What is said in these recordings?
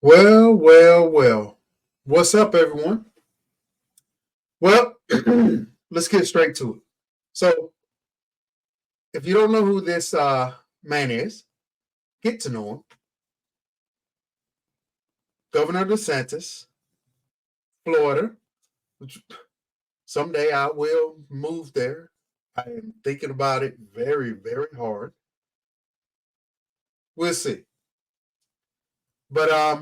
Well, well, well. What's up, everyone? Well, let's get straight to it. So, if you don't know who this man is, get to know him. Governor DeSantis, Florida. Which someday I will move there. I am thinking about it very, very hard. We'll see. But I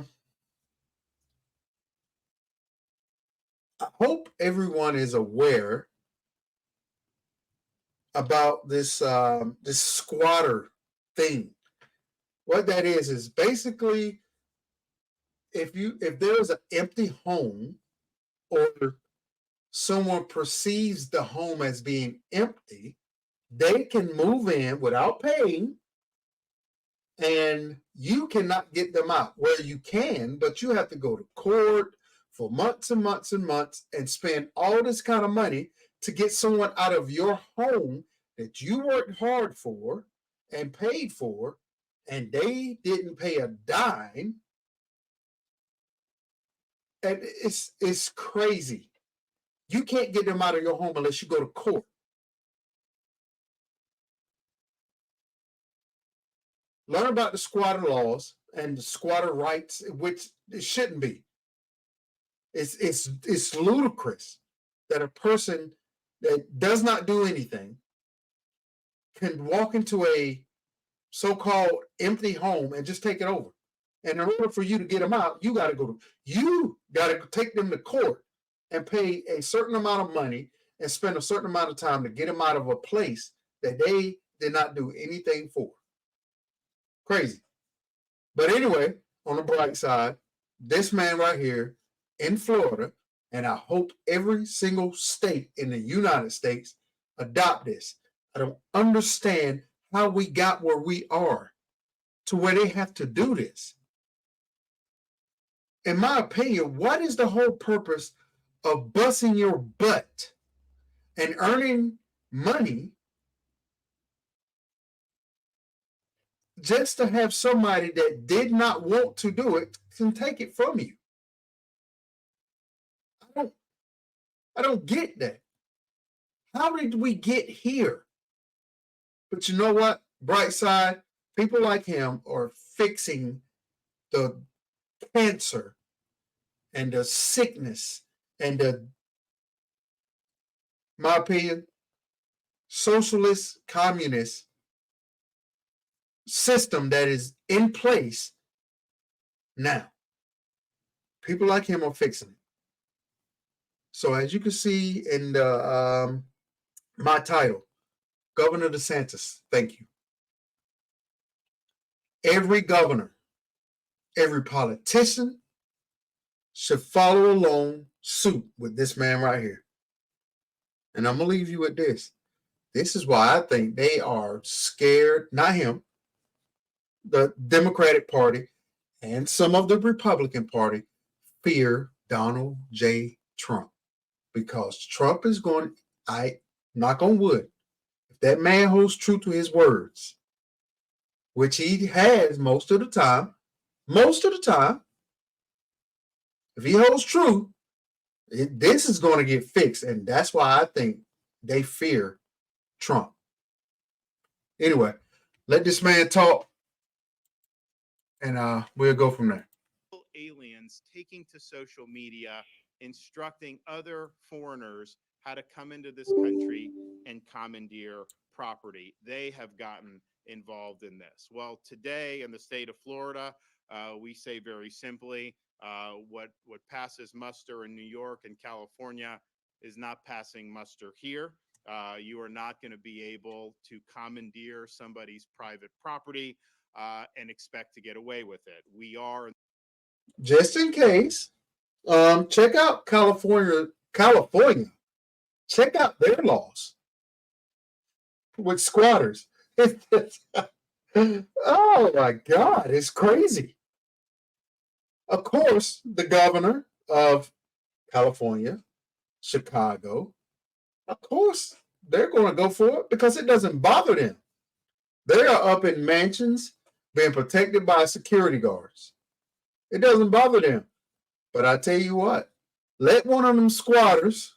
hope everyone is aware about this squatter thing. What that is basically if there is an empty home or someone perceives the home as being empty, they can move in without paying and you cannot get them out. Well, you can, but you have to go to court for months and months and months and spend all this kind of money to get someone out of your home that you worked hard for and paid for, and they didn't pay a dime. And it's crazy. You can't get them out of your home unless you go to court. Learn about the squatter laws and the squatter rights, which it shouldn't be. It's ludicrous that a person that does not do anything can walk into a so-called empty home and just take it over. And in order for you to get them out, you got to take them to court and pay a certain amount of money and spend a certain amount of time to get them out of a place that they did not do anything for. Crazy. But anyway, on the bright side, this man right here in Florida, and I hope every single state in the United States adopt this. I don't understand how we got where we are to where they have to do this. In my opinion, what is the whole purpose of busting your butt and earning money just to have somebody that did not want to do it can take it from you? I don't get that. How did we get here? But you know what? Bright side, people like him are fixing the cancer and the sickness and the, my opinion, socialist, communist system that is in place now. People like him are fixing it. So as you can see in the my title, Governor DeSantis, thank you. Every governor, every politician should follow along suit with this man right here. And I'm going to leave you with this. This is why I think they are scared, not him, the Democratic Party and some of the Republican Party fear Donald J. Trump. Because Trump is going, I knock on wood, if that man holds true to his words, which he has most of the time, if he holds true, this is going to get fixed. And that's why I think they fear Trump. Anyway, let this man talk and we'll go from there. Aliens taking to social media, instructing other foreigners how to come into this country and commandeer property. They have gotten involved in this. Well, today in the state of Florida, we say very simply, what passes muster in New York and California is not passing muster here. You are not going to be able to commandeer somebody's private property and expect to get away with it. We are. Just in case, check out California. Check out their laws with squatters. Oh my God, it's crazy. Of course, the governor of California, Chicago, of course, they're going to go for it because it doesn't bother them. They are up in mansions being protected by security guards. It doesn't bother them. But I tell you what, let one of them squatters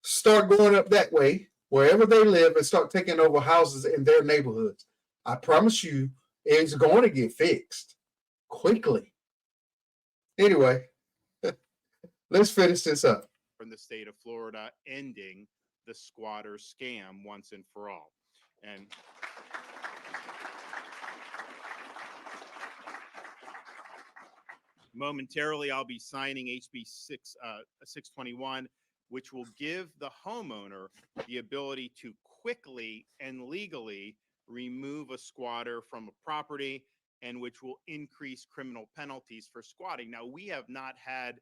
start going up that way, wherever they live, and start taking over houses in their neighborhoods. I promise you, it's going to get fixed quickly. Anyway, let's finish this up. From the state of Florida, ending the squatter scam once and for all. And momentarily, I'll be signing HB 621, which will give the homeowner the ability to quickly and legally remove a squatter from a property, and which will increase criminal penalties for squatting. Now, we have not had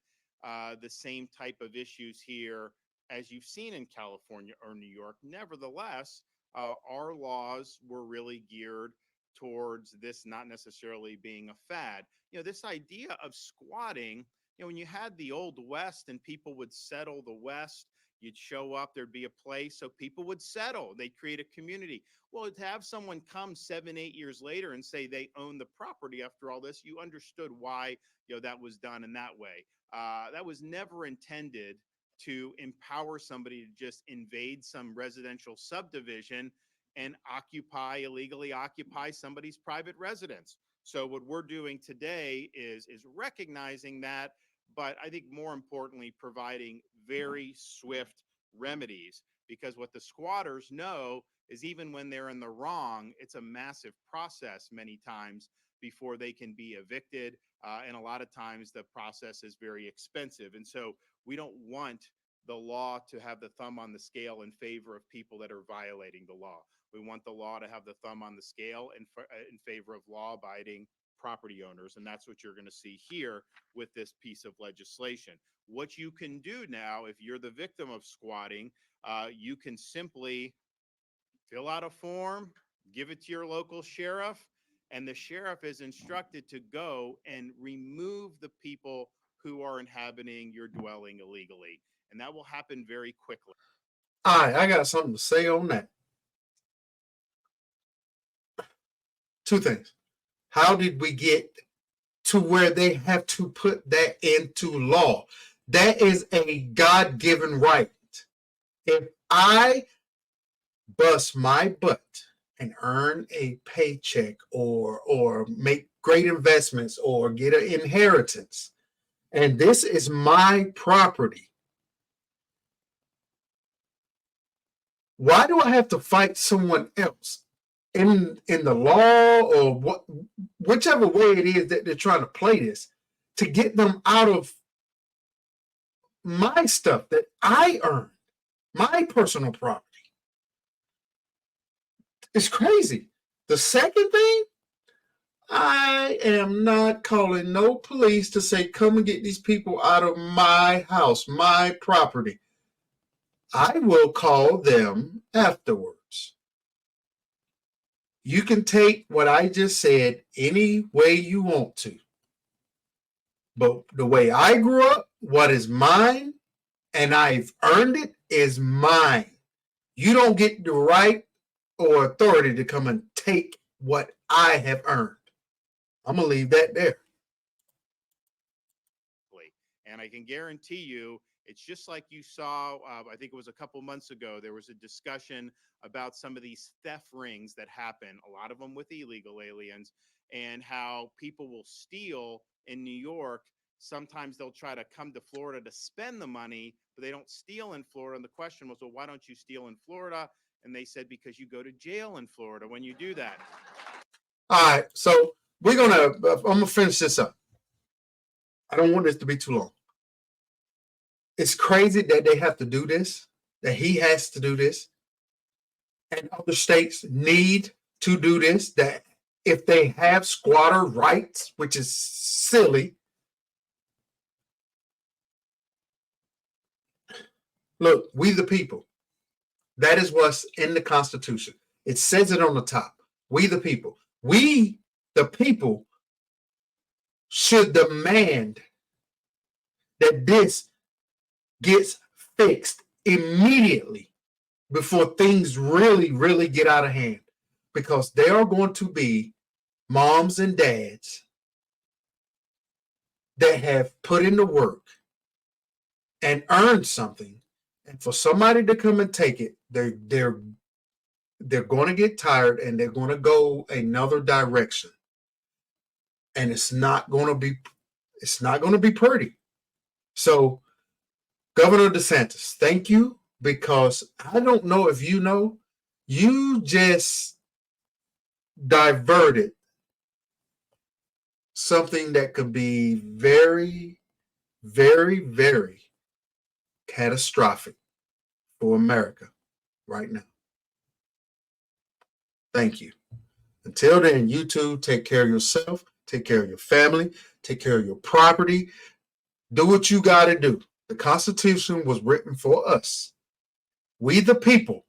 the same type of issues here as you've seen in California or New York. Nevertheless, our laws were really geared towards this not necessarily being a fad. You know, this idea of squatting, you know, when you had the Old West and people would settle the West, you'd show up, there'd be a place, so people would settle. They'd create a community. Well, to have someone come 7, 8 years later and say they own the property after all this, you understood why, you know, that was done in that way. That was never intended to empower somebody to just invade some residential subdivision and illegally occupy somebody's private residence. So what we're doing today is recognizing that, but I think more importantly, providing very swift remedies, because what the squatters know is even when they're in the wrong, it's a massive process many times before they can be evicted. And a lot of times the process is very expensive. And so we don't want the law to have the thumb on the scale in favor of people that are violating the law. We want the law to have the thumb on the scale in favor of law-abiding property owners. And that's what you're going to see here with this piece of legislation. What you can do now, if you're the victim of squatting, you can simply fill out a form, give it to your local sheriff, and the sheriff is instructed to go and remove the people who are inhabiting your dwelling illegally. And that will happen very quickly. All right, I got something to say on that. Two things. How did we get to where they have to put that into law? That is a God-given right. If I bust my butt and earn a paycheck or make great investments or get an inheritance, and this is my property, why do I have to fight someone else in the law or whichever way it is that they're trying to play this to get them out of my stuff that I earned, my personal property? It's crazy. The second thing, I am not calling no police to say, come and get these people out of my house, my property. I will call them afterwards. You can take what I just said any way you want to. But the way I grew up, what is mine, and I've earned it, is mine. You don't get the right or authority to come and take what I have earned. I'm going to leave that there. And I can guarantee you, it's just like you saw, I think it was a couple months ago, there was a discussion about some of these theft rings that happen, a lot of them with illegal aliens, and how people will steal in New York. Sometimes they'll try to come to Florida to spend the money, but they don't steal in Florida. And the question was, well, why don't you steal in Florida? And they said, because you go to jail in Florida when you do that. All right, so I'm going to finish this up. I don't want this to be too long. It's crazy that they have to do this, that he has to do this, and other states need to do this, that if they have squatter rights, which is silly. Look, we the people. That is what's in the Constitution. It says it on the top. We the people. We the people should demand that this gets fixed immediately before things really, really get out of hand. Because there are going to be moms and dads that have put in the work and earned something, and for somebody to come and take it, they're going to get tired and they're going to go another direction, and it's not going to be pretty. So, Governor DeSantis, thank you, because I don't know if you know, you just diverted something that could be very, very, very catastrophic for America right now. Thank you. Until then, you two take care of yourself, take care of your family, take care of your property. Do what you got to do. The Constitution was written for us. We, the people,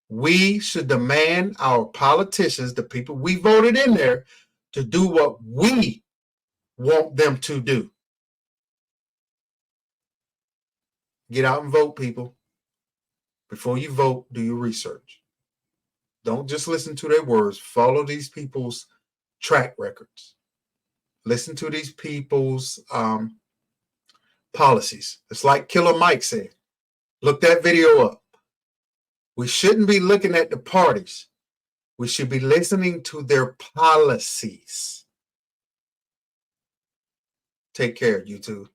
we should demand our politicians, the people we voted in there, to do what we want them to do. Get out and vote, people. Before you vote, do your research. Don't just listen to their words. Follow these people's track records. Listen to these people's policies. It's like Killer Mike said. Look that video up. We shouldn't be looking at the parties. We should be listening to their policies. Take care, YouTube.